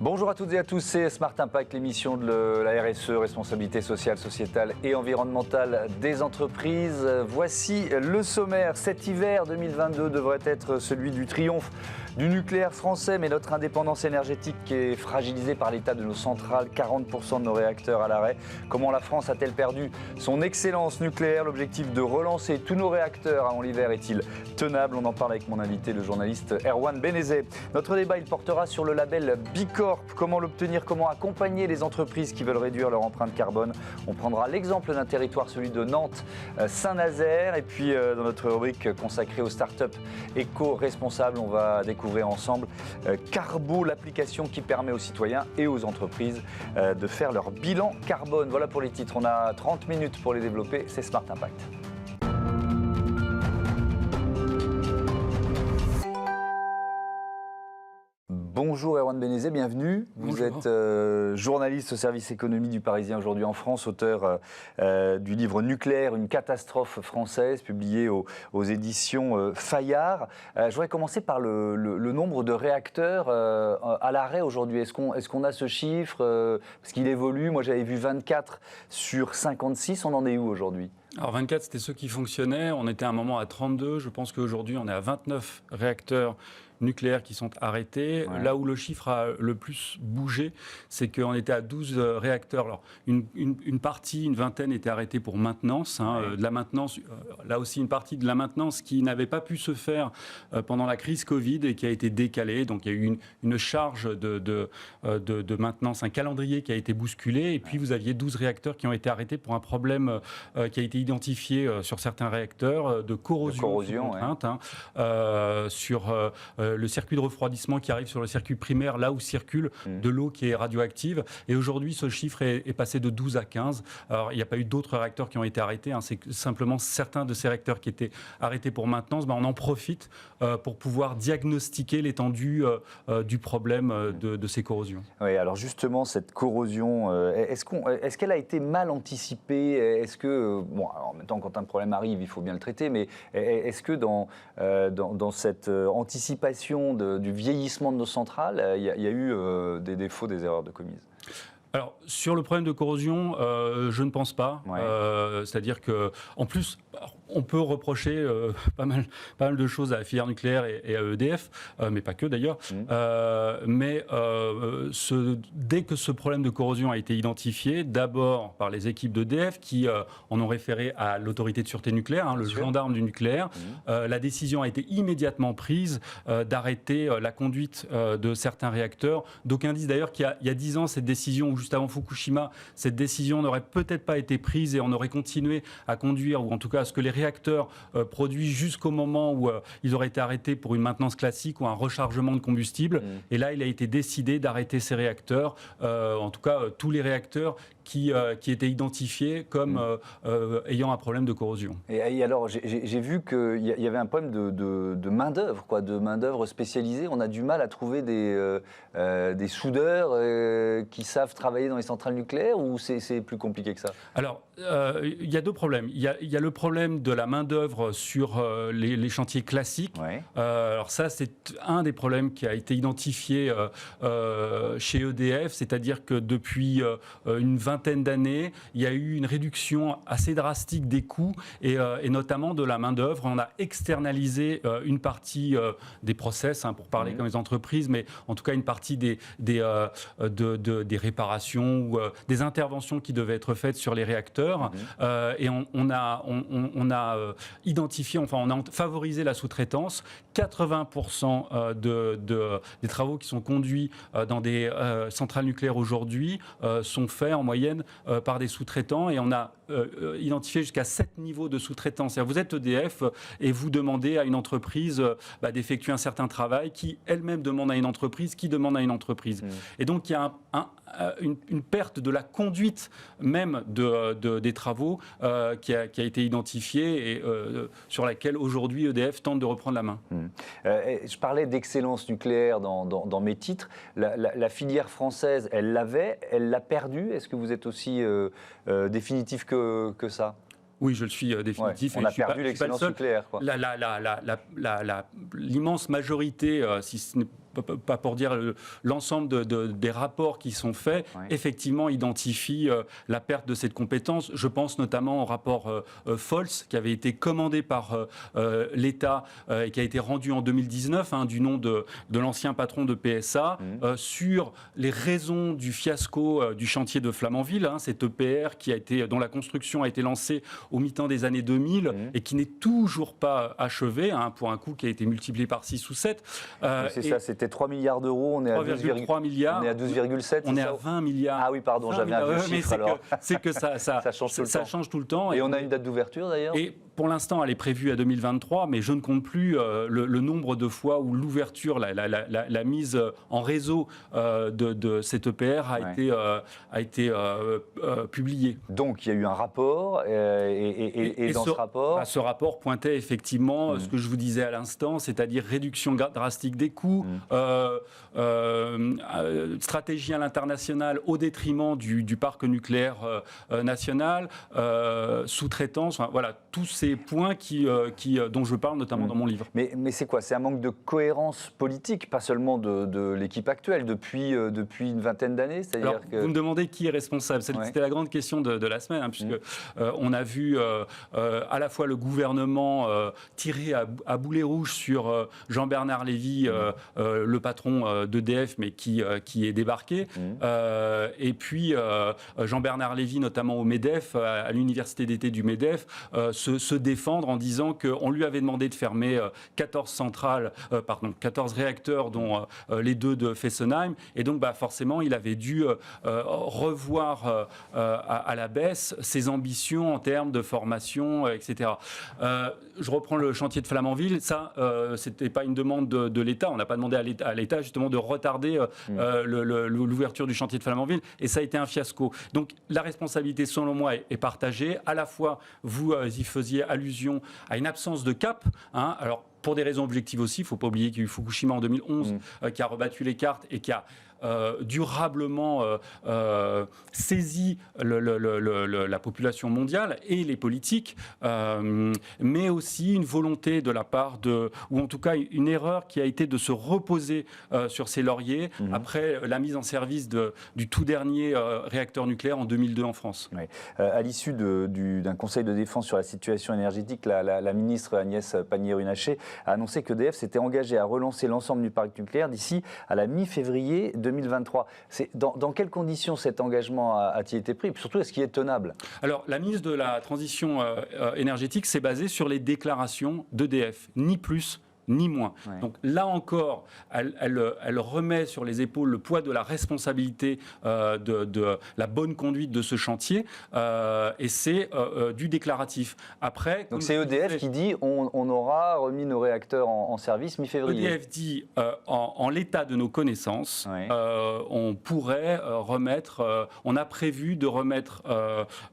Bonjour à toutes et à tous, c'est Smart Impact, l'émission de la RSE, responsabilité sociale, sociétale et environnementale des entreprises. Voici le sommaire. Cet hiver 2022 devrait être celui du triomphe du nucléaire français, mais notre indépendance énergétique est fragilisée par l'état de nos centrales, 40% de nos réacteurs à l'arrêt. Comment la France a-t-elle perdu son excellence nucléaire? L'objectif de relancer tous nos réacteurs avant l'hiver est-il tenable? On en parle avec mon invité, le journaliste Erwan Benezet. Notre débat, il portera sur le label Bicorp. Comment l'obtenir? Comment accompagner les entreprises qui veulent réduire leur empreinte carbone? On prendra l'exemple d'un territoire, celui de Nantes, Saint-Nazaire. Et puis, dans notre rubrique consacrée aux startups éco-responsables, on va découvrir ensemble Carbo, l'application qui permet aux citoyens et aux entreprises de faire leur bilan carbone. Voilà pour les titres. On a 30 minutes pour les développer. C'est Smart Impact. Bonjour Erwan Benezet, bienvenue. Bonjour. Vous êtes journaliste au service économie du Parisien aujourd'hui en France, auteur du livre Nucléaire, une catastrophe française, publié aux éditions Fayard. Je voudrais commencer par le nombre de réacteurs à l'arrêt aujourd'hui. Est-ce qu'on a ce chiffre parce qu'il évolue? Moi j'avais vu 24 sur 56, on en est où aujourd'hui? Alors 24, c'était ceux qui fonctionnaient. On était à un moment à 32. Je pense qu'aujourd'hui, on est à 29 réacteurs nucléaires qui sont arrêtés. Ouais. Là où le chiffre a le plus bougé, c'est qu'on était à 12 réacteurs. Alors, une partie, une vingtaine était arrêtée pour maintenance. De la maintenance, là aussi une partie de la maintenance qui n'avait pas pu se faire pendant la crise Covid et qui a été décalée. Donc il y a eu une charge de maintenance, un calendrier qui a été bousculé. Et puis vous aviez 12 réacteurs qui ont été arrêtés pour un problème qui a été identifié sur certains réacteurs de corrosion contrainte, sur le circuit de refroidissement qui arrive sur le circuit primaire, là où circule de l'eau qui est radioactive. Et aujourd'hui, ce chiffre est passé de 12 à 15. Alors, il n'y a pas eu d'autres réacteurs qui ont été arrêtés. C'est simplement certains de ces réacteurs qui étaient arrêtés pour maintenance. On en profite pour pouvoir diagnostiquer l'étendue du problème de ces corrosions. Oui, alors justement, cette corrosion, est-ce qu'elle a été mal anticipée? Est-ce que, bon, en même temps, quand un problème arrive, il faut bien le traiter, mais est-ce que dans cette anticipation du vieillissement de nos centrales, il y a eu des défauts, des erreurs de commises? Alors, sur le problème de corrosion, je ne pense pas. Ouais. C'est-à-dire que, en plus, on peut reprocher pas mal de choses à la filière nucléaire et à EDF, mais pas que d'ailleurs. Dès que ce problème de corrosion a été identifié, d'abord par les équipes d'EDF qui en ont référé à l'autorité de sûreté nucléaire, le gendarme du nucléaire, la décision a été immédiatement prise d'arrêter la conduite de certains réacteurs. D'aucuns disent d'ailleurs qu'il y a 10 ans, cette décision, ou juste avant Fukushima, cette décision n'aurait peut-être pas été prise et on aurait continué à conduire, ou en tout cas à ce que les réacteurs produits jusqu'au moment où ils auraient été arrêtés pour une maintenance classique ou un rechargement de combustible. Et là, il a été décidé d'arrêter ces réacteurs, en tout cas tous les réacteurs qui étaient identifiés comme ayant un problème de corrosion. Et alors, j'ai vu qu'il y avait un problème de main-d'œuvre, de main-d'œuvre spécialisée. On a du mal à trouver des soudeurs qui savent travailler dans les centrales nucléaires, ou c'est plus compliqué que ça? Alors, il y a deux problèmes. Il y a le problème de la main-d'œuvre sur les chantiers classiques. Ouais. Alors ça, c'est un des problèmes qui a été identifié chez EDF, c'est-à-dire que depuis une vingtaine d'années, il y a eu une réduction assez drastique des coûts et notamment de la main-d'œuvre. On a externalisé une partie des process, pour parler comme les entreprises, mais en tout cas une partie des réparations ou des interventions qui devaient être faites sur les réacteurs. Et on a identifié, on a favorisé la sous-traitance. 80% des travaux qui sont conduits dans des centrales nucléaires aujourd'hui sont faits en moyenne par des sous-traitants, et on a identifié jusqu'à 7 niveaux de sous-traitance. Vous êtes EDF et vous demandez à une entreprise d'effectuer un certain travail qui elle-même demande à une entreprise, qui demande à une entreprise. Et donc il y a une perte de la conduite même des travaux qui a été identifiée et sur laquelle aujourd'hui EDF tente de reprendre la main. Je parlais d'excellence nucléaire dans mes titres. La filière française, elle l'a perdue. Est-ce que vous êtes aussi définitif que ça? Oui, je le suis définitif. Ouais, on a perdu l'excellence nucléaire. L'immense majorité, si ce n'est pas pour dire l'ensemble des rapports qui sont faits, effectivement identifient la perte de cette compétence. Je pense notamment au rapport Folz, qui avait été commandé par l'État et qui a été rendu en 2019, du nom de l'ancien patron de PSA, sur les raisons du fiasco du chantier de Flamanville, cet EPR dont la construction a été lancée au mi-temps des années 2000 et qui n'est toujours pas achevé, pour un coût qui a été multiplié par 6 ou 7. C'est ça, c'était 3 milliards d'euros, on est à 3,3 milliards. On est à 12,7. On est à 20 milliards. Ah oui, pardon, j'avais un vieux chiffre alors. C'est que ça change tout le temps. Et on a une date d'ouverture d'ailleurs. Et pour l'instant, elle est prévue à 2023, mais je ne compte plus le nombre de fois où l'ouverture, la mise en réseau de cette EPR a été publiée. Donc il y a eu un rapport, et dans ce rapport pointait effectivement ce que je vous disais à l'instant, c'est-à-dire réduction drastique des coûts, stratégie à l'international au détriment du parc nucléaire national, sous-traitance, voilà, tous ces points dont je parle notamment dans mon livre. Mais c'est quoi? C'est un manque de cohérence politique, pas seulement de l'équipe actuelle, depuis une vingtaine d'années? Vous me demandez qui est responsable. C'était la grande question de la semaine, puisque on a vu à la fois le gouvernement tirer à boulet rouge sur Jean-Bernard Lévy, le patron d'EDF, mais qui est débarqué, et puis Jean-Bernard Lévy, notamment au MEDEF, à l'université d'été du MEDEF, se défendre en disant qu'on lui avait demandé de fermer 14 réacteurs, dont les 2 de Fessenheim, et donc forcément il avait dû revoir à la baisse ses ambitions en termes de formation, etc. Je reprends le chantier de Flamanville. Ça, c'était pas une demande de l'État. On n'a pas demandé à l'État justement de retarder l'ouverture du chantier de Flamanville, et ça a été un fiasco. Donc la responsabilité, selon moi, est partagée. À la fois, vous y faisiez allusion à une absence de cap. Alors, pour des raisons objectives aussi, il ne faut pas oublier qu'il y a eu Fukushima en 2011 qui a rebattu les cartes et qui a durablement saisi la population mondiale et les politiques, mais aussi une volonté de la part ou en tout cas une erreur qui a été de se reposer sur ses lauriers après la mise en service du tout dernier réacteur nucléaire en 2002 en France. Oui. À l'issue d'un conseil de défense sur la situation énergétique, la ministre Agnès Pannier-Runacher a annoncé qu'EDF s'était engagé à relancer l'ensemble du parc nucléaire d'ici à la mi-février 2023. Dans quelles conditions cet engagement a-t-il été pris? Surtout, est-ce qu'il est tenable? Alors, la ministre de la Transition énergétique s'est basée sur les déclarations d'EDF, ni plus ni moins. Ouais. Donc là encore, elle remet sur les épaules le poids de la responsabilité de la bonne conduite de ce chantier, et c'est du déclaratif. Après, donc c'est EDF qui dit on aura remis nos réacteurs en service mi-février. EDF dit en l'état de nos connaissances, on pourrait remettre, on a prévu de remettre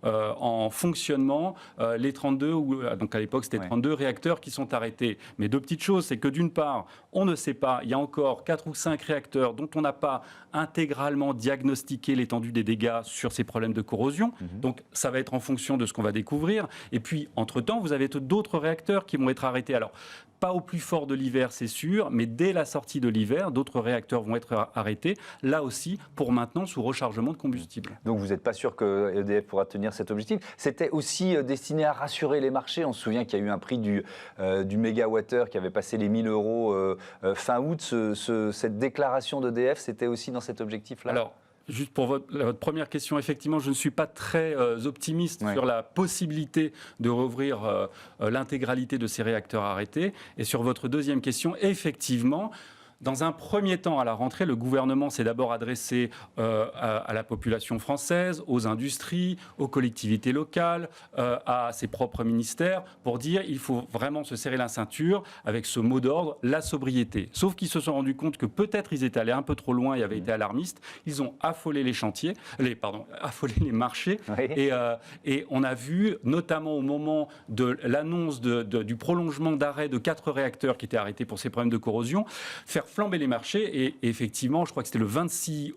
en fonctionnement les 32, donc à l'époque c'était 32 réacteurs qui sont arrêtés. Mais deux petites choses, c'est que d'une part, on ne sait pas, il y a encore 4 ou 5 réacteurs dont on n'a pas intégralement diagnostiqué l'étendue des dégâts sur ces problèmes de corrosion. Donc ça va être en fonction de ce qu'on va découvrir. Et puis, entre-temps, vous avez d'autres réacteurs qui vont être arrêtés. Alors, pas au plus fort de l'hiver, c'est sûr, mais dès la sortie de l'hiver, d'autres réacteurs vont être arrêtés, là aussi, pour maintenance ou rechargement de combustible. Donc vous n'êtes pas sûr que EDF pourra tenir cet objectif. C'était aussi destiné à rassurer les marchés. On se souvient qu'il y a eu un prix du mégawattheure qui avait passé les 1 000 euros fin août. Cette déclaration d'EDF, c'était aussi dans cet objectif-là? Alors, juste pour votre première question, effectivement, je ne suis pas très optimiste sur la possibilité de rouvrir l'intégralité de ces réacteurs arrêtés. Et sur votre deuxième question, effectivement, dans un premier temps, à la rentrée, le gouvernement s'est d'abord adressé à la population française, aux industries, aux collectivités locales, à ses propres ministères, pour dire qu'il faut vraiment se serrer la ceinture avec ce mot d'ordre, la sobriété. Sauf qu'ils se sont rendus compte que peut-être ils étaient allés un peu trop loin et avaient été alarmistes. Ils ont affolé les chantiers, affolé les marchés. Oui. Et on a vu, notamment au moment de l'annonce du prolongement d'arrêt de 4 réacteurs qui étaient arrêtés pour ces problèmes de corrosion, faire flamber les marchés. Et effectivement, je crois que c'était le 26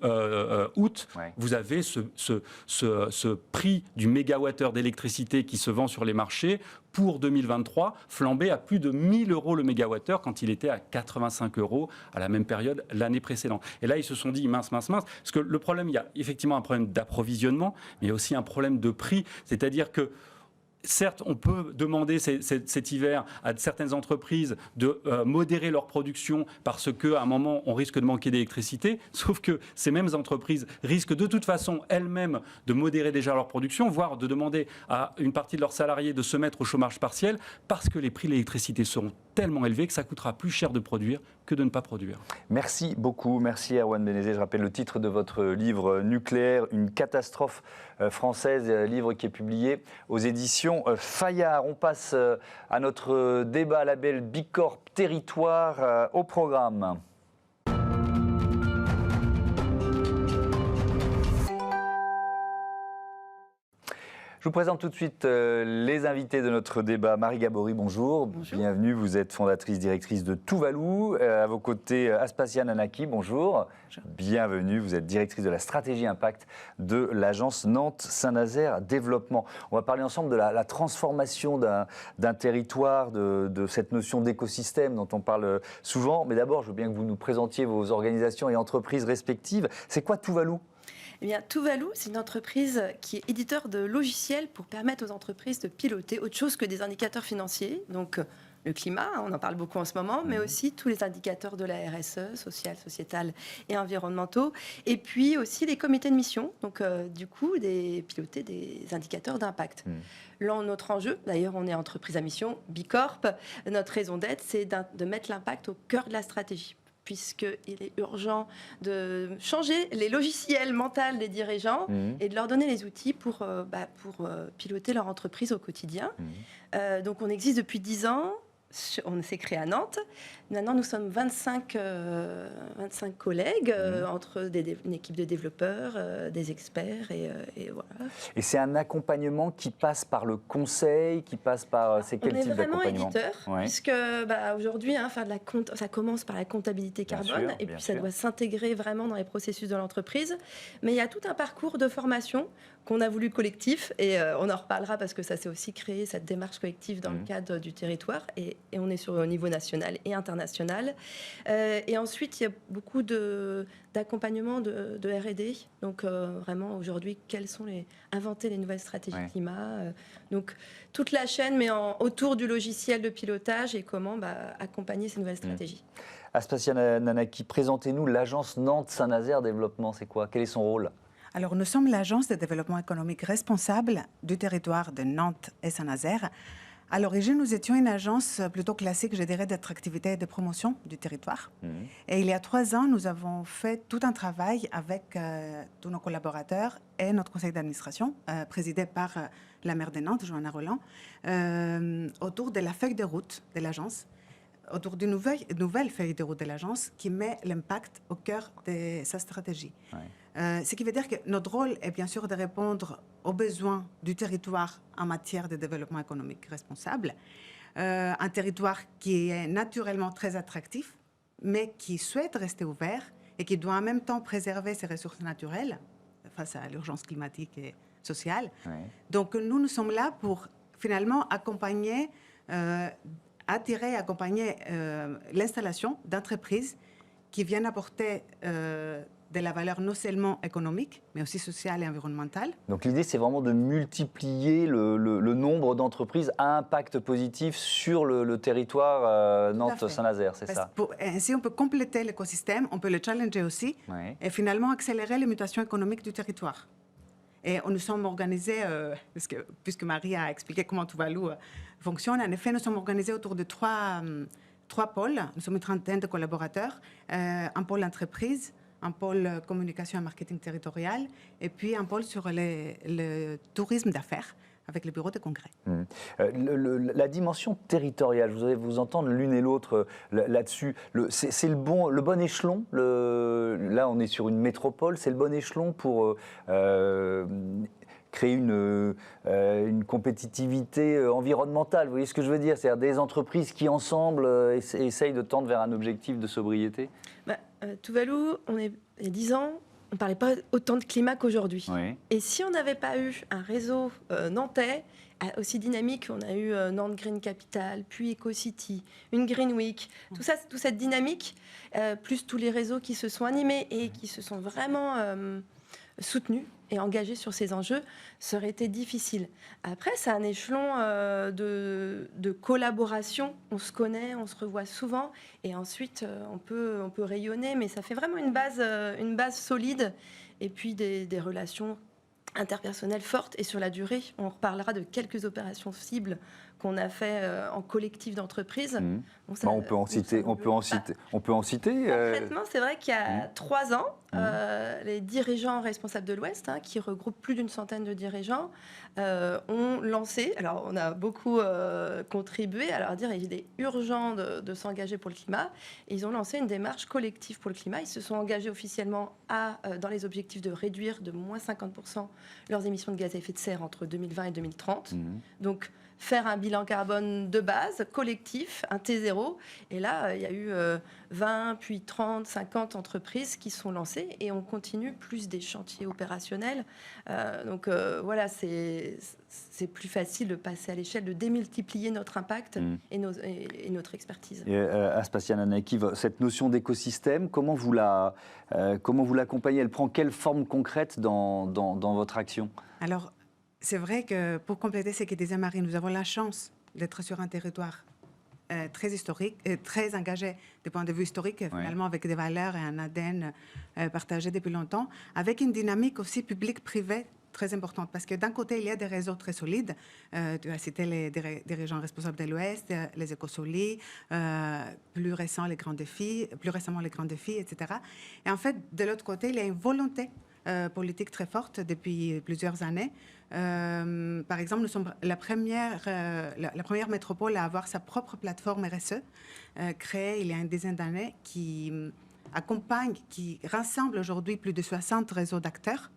août, vous avez ce prix du mégawattheure d'électricité qui se vend sur les marchés pour 2023, flambé à plus de 1 000 € le mégawattheure quand il était à 85 € à la même période l'année précédente. Et là, ils se sont dit mince. Parce que le problème, il y a effectivement un problème d'approvisionnement, mais il y a aussi un problème de prix. C'est-à-dire que certes, on peut demander cet hiver à certaines entreprises de modérer leur production parce qu'à un moment, on risque de manquer d'électricité. Sauf que ces mêmes entreprises risquent de toute façon elles-mêmes de modérer déjà leur production, voire de demander à une partie de leurs salariés de se mettre au chômage partiel parce que les prix de l'électricité seront tellement élevés que ça coûtera plus cher de produire que de ne pas produire. Merci beaucoup. Merci Erwan Benezet. Je rappelle le titre de votre livre Nucléaire, une catastrophe française, livre qui est publié aux éditions Fayard. On passe à notre débat label Bicorp Territoire au programme. Je vous présente tout de suite les invités de notre débat. Marie Gabory, bonjour. Bonjour. Bienvenue, vous êtes fondatrice, directrice de Tuvalu. À vos côtés, Aspasia Nanaki, bonjour. Bonjour. Bienvenue, vous êtes directrice de la stratégie impact de l'agence Nantes-Saint-Nazaire Développement. On va parler ensemble de la transformation d'un territoire, de cette notion d'écosystème dont on parle souvent. Mais d'abord, je veux bien que vous nous présentiez vos organisations et entreprises respectives. C'est quoi Tuvalu ? Eh bien, Tuvalu, c'est une entreprise qui est éditeur de logiciels pour permettre aux entreprises de piloter autre chose que des indicateurs financiers. Donc, le climat, on en parle beaucoup en ce moment, mais aussi tous les indicateurs de la RSE, social, sociétal et environnementaux. Et puis aussi les comités de mission, donc du coup, piloter des indicateurs d'impact. Là, notre enjeu, d'ailleurs, on est entreprise à mission, Bicorp, notre raison d'être, c'est de mettre l'impact au cœur de la stratégie, puisqu'il est urgent de changer les logiciels mentaux des dirigeants et de leur donner les outils pour piloter leur entreprise au quotidien. Donc on existe depuis 10 ans, on s'est créé à Nantes. Maintenant, nous sommes 25 collègues, entre une équipe de développeurs, des experts, et voilà. Et c'est un accompagnement qui passe par le conseil, qui passe par... C'est quel type d'accompagnement ? On est vraiment éditeur, puisque aujourd'hui, ça commence par la comptabilité carbone, et puis ça doit s'intégrer vraiment dans les processus de l'entreprise. Mais il y a tout un parcours de formation qu'on a voulu collectif, et on en reparlera parce que ça s'est aussi créé, cette démarche collective dans le cadre du territoire, et on est au niveau national et international. Et ensuite, il y a beaucoup d'accompagnement de R&D. Donc, vraiment, aujourd'hui, inventer les nouvelles stratégies climat. Donc, toute la chaîne, mais autour du logiciel de pilotage et comment accompagner ces nouvelles stratégies. Aspasia Nanaki, présentez-nous l'agence Nantes-Saint-Nazaire Développement. C'est quoi ? Quel est son rôle ? Alors, nous sommes l'agence de développement économique responsable du territoire de Nantes et Saint-Nazaire. À l'origine, nous étions une agence plutôt classique, je dirais, d'attractivité et de promotion du territoire. Et il y a 3 ans, nous avons fait tout un travail avec tous nos collaborateurs et notre conseil d'administration, présidé par la maire de Nantes, Johanna Roland, autour de la feuille de route de l'agence, autour d'une nouvelle feuille de route de l'agence qui met l'impact au cœur de sa stratégie. Ce qui veut dire que notre rôle est bien sûr de répondre aux besoins du territoire en matière de développement économique responsable. Un territoire qui est naturellement très attractif, mais qui souhaite rester ouvert et qui doit en même temps préserver ses ressources naturelles face à l'urgence climatique et sociale. Donc nous sommes là pour finalement accompagner, attirer et accompagner l'installation d'entreprises qui viennent apporter de la valeur non seulement économique, mais aussi sociale et environnementale. Donc l'idée, c'est vraiment de multiplier le nombre d'entreprises à impact positif sur le territoire Nantes-Saint-Nazaire, c'est ça ? Ainsi, on peut compléter l'écosystème, on peut le challenger aussi, et finalement accélérer les mutations économiques du territoire. Et nous sommes organisés, puisque Marie a expliqué comment Tuvalu fonctionne, en effet, nous sommes organisés autour de trois pôles. Nous sommes une trentaine de collaborateurs, un pôle entreprise, un pôle communication et marketing territorial, et puis un pôle sur le tourisme d'affaires, avec le bureau de congrès. La dimension territoriale, je voudrais vous entendre l'une et l'autre là-dessus. C'est le bon échelon. Là, on est sur une métropole. C'est le bon échelon pour créer une compétitivité environnementale. Vous voyez ce que je veux dire? C'est-à-dire des entreprises qui, ensemble, essayent de tendre vers un objectif de sobriété. Tuvalu, il y a 10 ans, on ne parlait pas autant de climat qu'aujourd'hui. Oui. Et si on n'avait pas eu un réseau nantais aussi dynamique, on a eu Nantes Green Capital, puis EcoCity, une Green Week, toute cette dynamique, plus tous les réseaux qui se sont animés et qui se sont vraiment soutenus et engagés sur ces enjeux, ça aurait été difficile. Après, c'est un échelon de collaboration. On se connaît, on se revoit souvent, et ensuite on peut rayonner, mais ça fait vraiment une base solide, et puis des relations interpersonnelles fortes. Et sur la durée, on reparlera de quelques opérations cibles qu'on a fait en collectif d'entreprise. On peut en citer. Concrètement, c'est vrai qu'il y a 3 ans, les dirigeants responsables de l'Ouest, qui regroupent plus d'une centaine de dirigeants, ont lancé, alors on a beaucoup contribué à leur dire qu'il est urgent de s'engager pour le climat. Et ils ont lancé une démarche collective pour le climat. Ils se sont engagés officiellement dans les objectifs de réduire de moins 50% leurs émissions de gaz à effet de serre entre 2020 et 2030. Donc, faire un bilan carbone de base, collectif, un T0. Et là, il y a eu 20, puis 30, 50 entreprises qui sont lancées, et on continue plus des chantiers opérationnels. Donc voilà, c'est plus facile de passer à l'échelle, de démultiplier notre impact et notre expertise. Aspasia Nanaki, cette notion d'écosystème, comment vous l'accompagnez? Elle prend quelle forme concrète dans votre action? Alors, c'est vrai que pour compléter ce que disait Marie, nous avons la chance d'être sur un territoire très historique, très engagé du point de vue historique, finalement, avec des valeurs et un ADN partagé depuis longtemps, avec une dynamique aussi publique-privée très importante. Parce que d'un côté, il y a des réseaux très solides. Tu as cité les dirigeants responsables de l'Ouest, les Ecosoli, plus récemment les grands défis, etc. Et en fait, de l'autre côté, il y a une volonté politique très forte depuis plusieurs années. Par exemple, nous sommes la première métropole à avoir sa propre plateforme RSE, créée il y a une dizaine d'années, qui rassemble aujourd'hui plus de 60 réseaux d'acteurs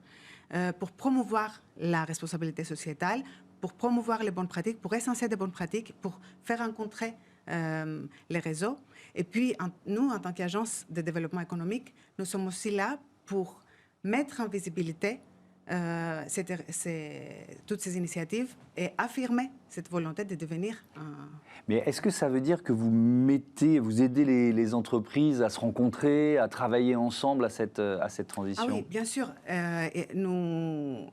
pour promouvoir la responsabilité sociétale, pour promouvoir les bonnes pratiques, pour essencer des bonnes pratiques, pour faire rencontrer les réseaux. Et puis, nous, en tant qu'agence de développement économique, nous sommes aussi là pour mettre en visibilité toutes ces initiatives et affirmer cette volonté de devenir Mais est-ce que ça veut dire que vous aidez les entreprises à se rencontrer, à travailler ensemble à cette transition? Ah oui, bien sûr. Le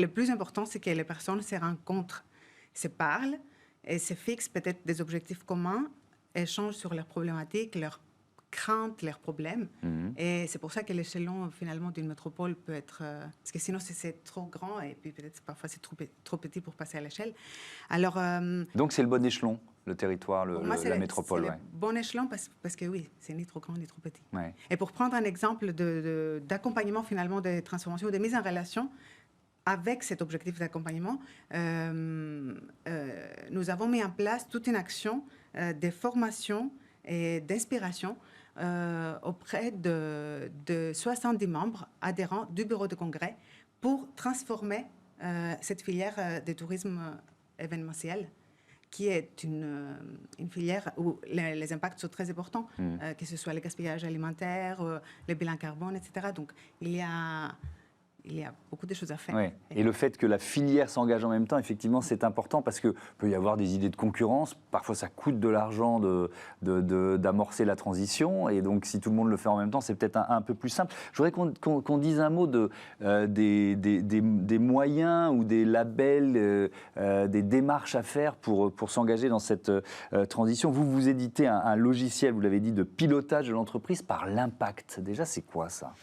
plus important, c'est que les personnes se rencontrent, se parlent et se fixent peut-être des objectifs communs, échangent sur leurs problématiques, leurs craintes, leurs problèmes. Et c'est pour ça que l'échelon, finalement, d'une métropole peut être... parce que sinon, c'est trop grand et puis peut-être parfois c'est trop petit pour passer à l'échelle. Alors, donc c'est le bon échelon, le territoire, la métropole. C'est le bon échelon parce que oui, c'est ni trop grand ni trop petit. Ouais. Et pour prendre un exemple d'accompagnement, finalement, des transformations, de mise en relation avec cet objectif d'accompagnement, nous avons mis en place toute une action de formation et d'inspiration auprès de 70 membres adhérents du bureau de congrès pour transformer cette filière de tourisme événementiel, qui est une filière où les impacts sont très importants, que ce soit le gaspillage alimentaire, le bilan carbone, etc. Donc, il y a beaucoup de choses à faire. Ouais. Et le fait que la filière s'engage en même temps, effectivement, c'est important parce qu'il peut y avoir des idées de concurrence. Parfois, ça coûte de l'argent d'amorcer la transition. Et donc, si tout le monde le fait en même temps, c'est peut-être un peu plus simple. Je voudrais qu'on dise un mot des moyens ou des labels, des démarches à faire pour s'engager dans cette transition. Vous éditez un logiciel, vous l'avez dit, de pilotage de l'entreprise par l'impact. Déjà, c'est quoi ça?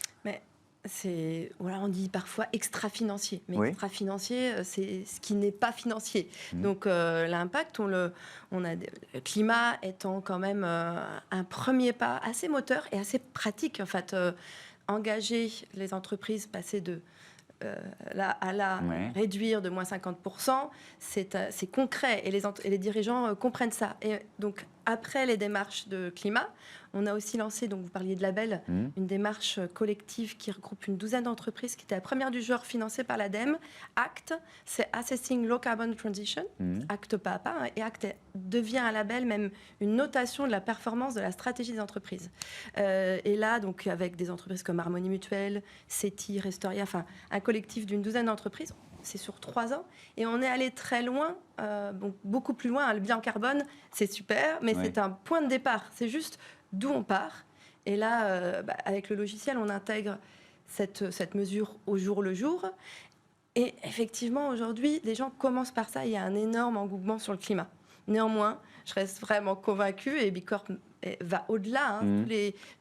On dit parfois extra-financier, mais oui. Extra-financier, c'est ce qui n'est pas financier. Donc l'impact, le climat étant quand même un premier pas assez moteur et assez pratique. En fait, engager les entreprises, passer de réduire de moins 50%, c'est concret et les dirigeants comprennent ça. Et donc, après les démarches de climat, on a aussi lancé, donc vous parliez de label, une démarche collective qui regroupe une douzaine d'entreprises, qui était la première du genre financée par l'ADEME. ACT, c'est Assessing Low Carbon Transition, ACT pas à pas, et ACT devient un label, même une notation de la performance de la stratégie des entreprises. Et là, donc, avec des entreprises comme Harmonie Mutuelle, CETI, Restoria, enfin, un collectif d'une douzaine d'entreprises, c'est sur 3 ans, et on est allé très loin, beaucoup plus loin. Le bilan carbone, c'est super, mais c'est un point de départ. C'est juste d'où on part. Et là, avec le logiciel, on intègre cette mesure au jour le jour. Et effectivement, aujourd'hui, les gens commencent par ça. Il y a un énorme engouement sur le climat. Néanmoins, je reste vraiment convaincue, et Bicorp va au-delà.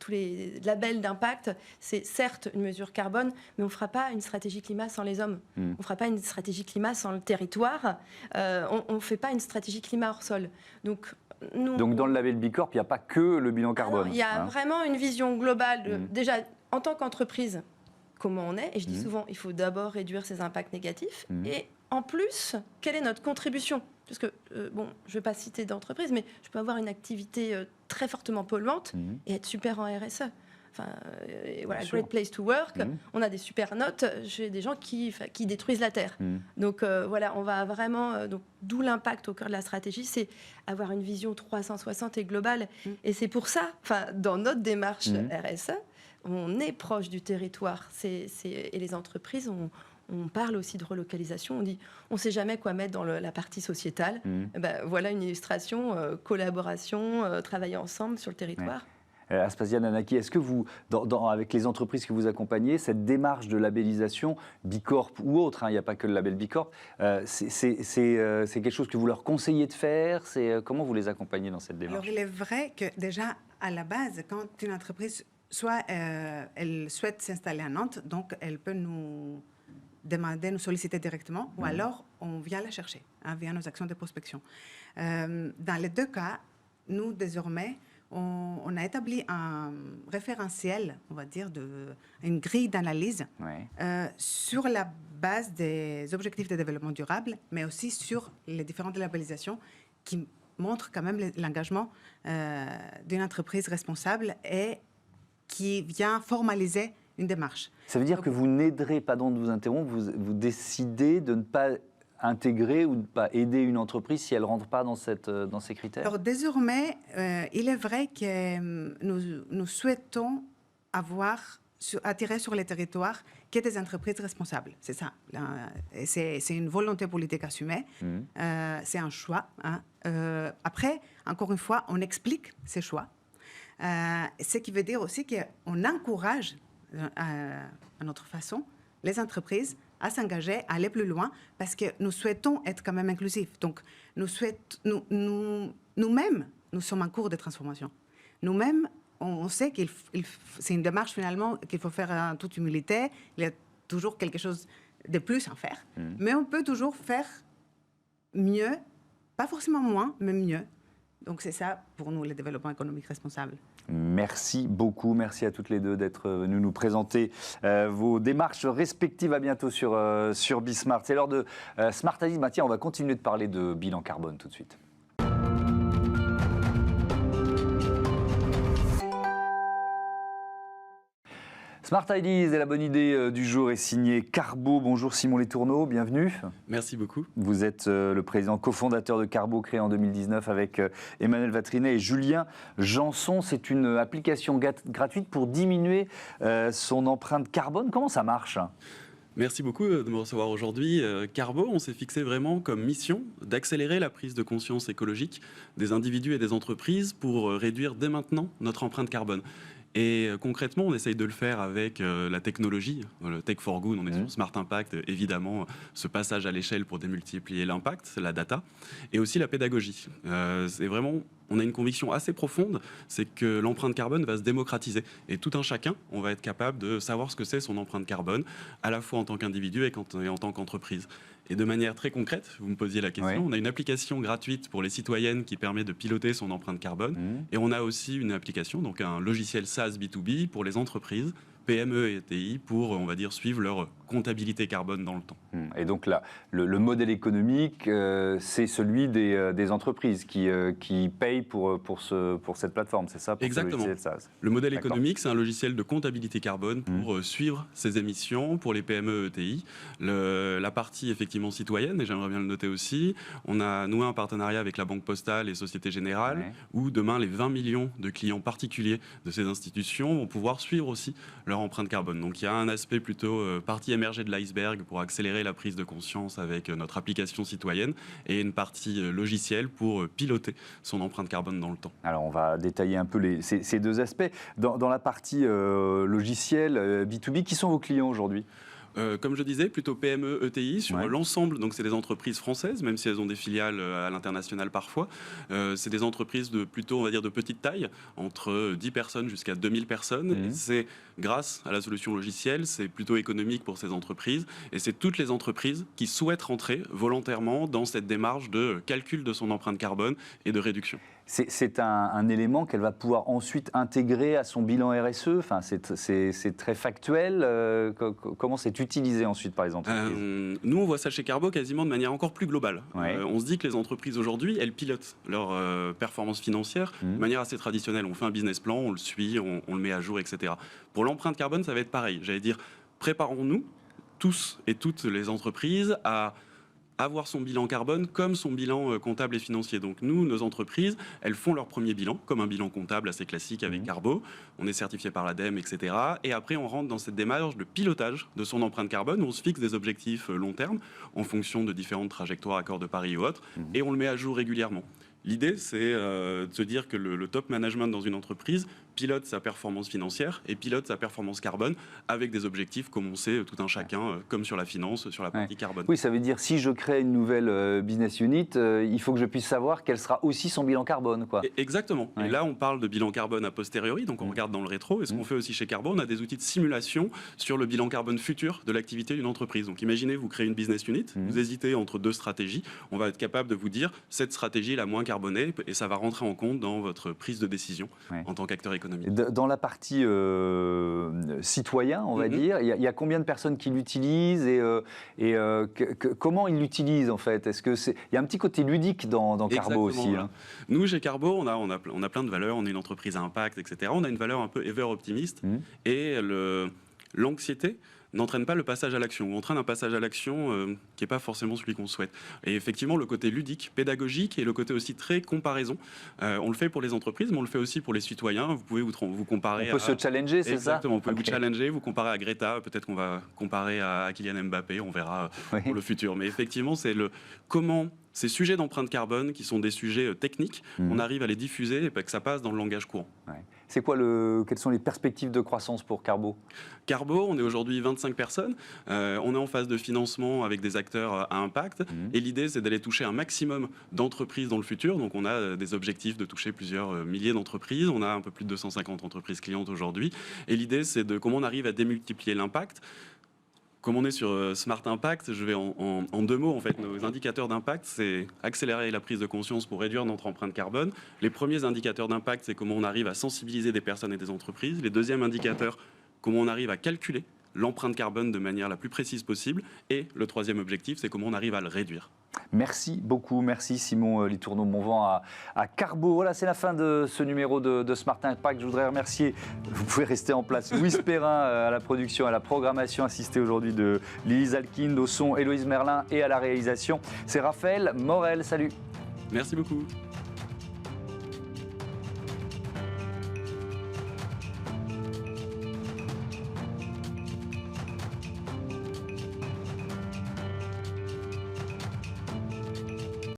Tous les labels d'impact, c'est certes une mesure carbone, mais on ne fera pas une stratégie climat sans les hommes. On ne fera pas une stratégie climat sans le territoire. On ne fait pas une stratégie climat hors sol. Donc, dans le label Bicorp, il n'y a pas que le bilan carbone. Il y a vraiment une vision globale. Déjà, en tant qu'entreprise, comment on est. Et je dis souvent, il faut d'abord réduire ses impacts négatifs. Et en plus, quelle est notre contribution ? Parce que, je ne vais pas citer d'entreprise, mais je peux avoir une activité très fortement polluante et être super en RSE. Enfin, voilà, Great Place to Work, on a des super notes chez des gens qui détruisent la Terre. Donc voilà, on va vraiment... d'où l'impact au cœur de la stratégie, c'est avoir une vision 360 et globale. Et c'est pour ça, dans notre démarche RSE, on est proche du territoire. Et les entreprises, on parle aussi de relocalisation. On dit, on ne sait jamais quoi mettre dans la partie sociétale. Voilà une illustration, collaboration, travailler ensemble sur le territoire. Aspasia Nanaki, est-ce que vous, avec les entreprises que vous accompagnez, cette démarche de labellisation, Bicorp ou autre, il n'y a pas que le label Bicorp, c'est quelque chose que vous leur conseillez de faire? Comment vous les accompagnez dans cette démarche? Alors, il est vrai que déjà, à la base, quand une entreprise, soit elle souhaite s'installer à Nantes, donc elle peut nous demander, nous solliciter directement, ou alors on vient la chercher, via nos actions de prospection. Dans les deux cas, nous, désormais, on a établi un référentiel, on va dire, une grille d'analyse sur la base des objectifs de développement durable, mais aussi sur les différentes labellisations qui montrent quand même l'engagement d'une entreprise responsable et qui vient formaliser une démarche. Ça veut dire que vous n'aiderez, pardon de vous interrompre, vous décidez de ne pas intégrer ou de ne pas aider une entreprise si elle ne rentre pas dans ces critères? Alors désormais, il est vrai que nous souhaitons attirer sur les territoires qu'il y ait des entreprises responsables. C'est ça. C'est une volonté politique assumée. C'est un choix. Après, encore une fois, on explique ces choix. Ce qui veut dire aussi qu'on encourage, à notre façon, les entreprises à s'engager, à aller plus loin, parce que nous souhaitons être quand même inclusifs. Donc, nous-mêmes, nous sommes en cours de transformation. Nous-mêmes, on sait que c'est une démarche finalement qu'il faut faire en toute humilité. Il y a toujours quelque chose de plus à faire. Mais on peut toujours faire mieux, pas forcément moins, mais mieux. Donc c'est ça, pour nous, le développement économique responsable. Merci beaucoup. Merci à toutes les deux d'être venues nous présenter vos démarches respectives. À bientôt sur Bismart. C'est l'heure de Smart Ideas. Tiens, on va continuer de parler de bilan carbone tout de suite. Smart Ideas et la bonne idée du jour est signée Carbo. Bonjour Simon Letourneau, bienvenue. Merci beaucoup. Vous êtes le président cofondateur de Carbo, créé en 2019 avec Emmanuel Vatrinet et Julien Janson. C'est une application gratuite pour diminuer son empreinte carbone. Comment ça marche ? Merci beaucoup de me recevoir aujourd'hui. Carbo, on s'est fixé vraiment comme mission d'accélérer la prise de conscience écologique des individus et des entreprises pour réduire dès maintenant notre empreinte carbone. Et concrètement, on essaye de le faire avec la technologie, le Tech for Good, on est sur Smart Impact, évidemment, ce passage à l'échelle pour démultiplier l'impact, la data, et aussi la pédagogie. C'est vraiment, on a une conviction assez profonde, c'est que l'empreinte carbone va se démocratiser. Et tout un chacun, on va être capable de savoir ce que c'est son empreinte carbone, à la fois en tant qu'individu et en tant qu'entreprise. Et de manière très concrète, vous me posiez la question, on a une application gratuite pour les citoyennes qui permet de piloter son empreinte carbone. Et on a aussi une application, donc un logiciel SaaS B2B pour les entreprises, PME et TI, pour, on va dire, suivre leur comptabilité carbone dans le temps. Et donc là, le modèle économique, c'est celui des entreprises qui payent pour cette plateforme, c'est ça? Exactement. Le modèle économique, c'est un logiciel de comptabilité carbone pour suivre ces émissions pour les PME ETI. La partie effectivement citoyenne, et j'aimerais bien le noter aussi, on a noué un partenariat avec la Banque Postale et Société Générale, où demain les 20 millions de clients particuliers de ces institutions vont pouvoir suivre aussi leur empreinte carbone. Donc il y a un aspect plutôt partie émergée de l'iceberg pour accélérer la prise de conscience avec notre application citoyenne et une partie logicielle pour piloter son empreinte carbone dans le temps. Alors on va détailler un peu ces deux aspects. Dans la partie logicielle B2B, qui sont vos clients aujourd'hui? Comme je disais, plutôt PME, ETI sur l'ensemble. Donc, c'est des entreprises françaises, même si elles ont des filiales à l'international parfois. C'est des entreprises de plutôt, on va dire, de petite taille, entre 10 personnes jusqu'à 2000 personnes. Et c'est grâce à la solution logicielle, c'est plutôt économique pour ces entreprises. Et c'est toutes les entreprises qui souhaitent rentrer volontairement dans cette démarche de calcul de son empreinte carbone et de réduction. C'est un élément qu'elle va pouvoir ensuite intégrer à son bilan RSE. Enfin, c'est très factuel. Comment c'est utilisé ensuite par les entreprises? Nous, on voit ça chez Carbo quasiment de manière encore plus globale. On se dit que les entreprises aujourd'hui, elles pilotent leur performance financière de manière assez traditionnelle. On fait un business plan, on le suit, on le met à jour, etc. Pour l'empreinte carbone, ça va être pareil. J'allais dire, préparons-nous, tous et toutes les entreprises, à avoir son bilan carbone comme son bilan comptable et financier. Donc nous, nos entreprises, elles font leur premier bilan, comme un bilan comptable assez classique avec Carbo. On est certifié par l'ADEME, etc. Et après, on rentre dans cette démarche de pilotage de son empreinte carbone, où on se fixe des objectifs long terme, en fonction de différentes trajectoires, accords de Paris ou autres, et on le met à jour régulièrement. L'idée, c'est de se dire que le top management dans une entreprise pilote sa performance financière et pilote sa performance carbone avec des objectifs, comme on sait, tout un chacun, comme sur la finance, sur la partie carbone. Oui, ça veut dire si je crée une nouvelle business unit, il faut que je puisse savoir quel sera aussi son bilan carbone, quoi. Exactement. Et là, on parle de bilan carbone a posteriori, donc on regarde dans le rétro. Et ce qu'on fait aussi chez Carbo, on a des outils de simulation sur le bilan carbone futur de l'activité d'une entreprise. Donc imaginez, vous créez une business unit, vous hésitez entre deux stratégies, on va être capable de vous dire cette stratégie est la moins carbonée et ça va rentrer en compte dans votre prise de décision en tant qu'acteur économique. Dans la partie citoyen, on va dire, il y a combien de personnes qui l'utilisent et comment ils l'utilisent en fait? Est-ce que il y a un petit côté ludique dans Carbo aussi, hein? Nous, chez Carbo, on a plein de valeurs. On est une entreprise à impact, etc. On a une valeur un peu ever optimiste et l'anxiété n'entraîne pas le passage à l'action, ou entraîne un passage à l'action qui n'est pas forcément celui qu'on souhaite. Et effectivement, le côté ludique, pédagogique, et le côté aussi très comparaison, on le fait pour les entreprises, mais on le fait aussi pour les citoyens. Vous pouvez vous comparer. On peut se challenger, c'est ça? Exactement, on peut vous challenger, vous comparer à Greta, peut-être qu'on va comparer à Kylian Mbappé, on verra pour le futur. Mais effectivement, c'est comment ces sujets d'empreinte carbone, qui sont des sujets techniques, on arrive à les diffuser et que ça passe dans le langage courant. C'est quoi quelles sont les perspectives de croissance pour Carbo? Carbo, on est aujourd'hui 25 personnes. On est en phase de financement avec des acteurs à impact. Et l'idée, c'est d'aller toucher un maximum d'entreprises dans le futur. Donc, on a des objectifs de toucher plusieurs milliers d'entreprises. On a un peu plus de 250 entreprises clientes aujourd'hui. Et l'idée, c'est de comment on arrive à démultiplier l'impact. Comme on est sur Smart Impact, je vais en deux mots, en fait, nos indicateurs d'impact, c'est accélérer la prise de conscience pour réduire notre empreinte carbone. Les premiers indicateurs d'impact, c'est comment on arrive à sensibiliser des personnes et des entreprises. Les deuxièmes indicateurs, comment on arrive à calculer l'empreinte carbone de manière la plus précise possible. Et le troisième objectif, c'est comment on arrive à le réduire. Merci beaucoup, merci Simon Litourneau-Monvent à Carbo. Voilà, c'est la fin de ce numéro de Smart Impact. Je voudrais remercier, vous pouvez rester en place, Louise Perrin à la production, à la programmation, assistée aujourd'hui de Lily Zalkind, au son Héloïse Merlin et à la réalisation. C'est Raphaël Morel, salut. Merci beaucoup.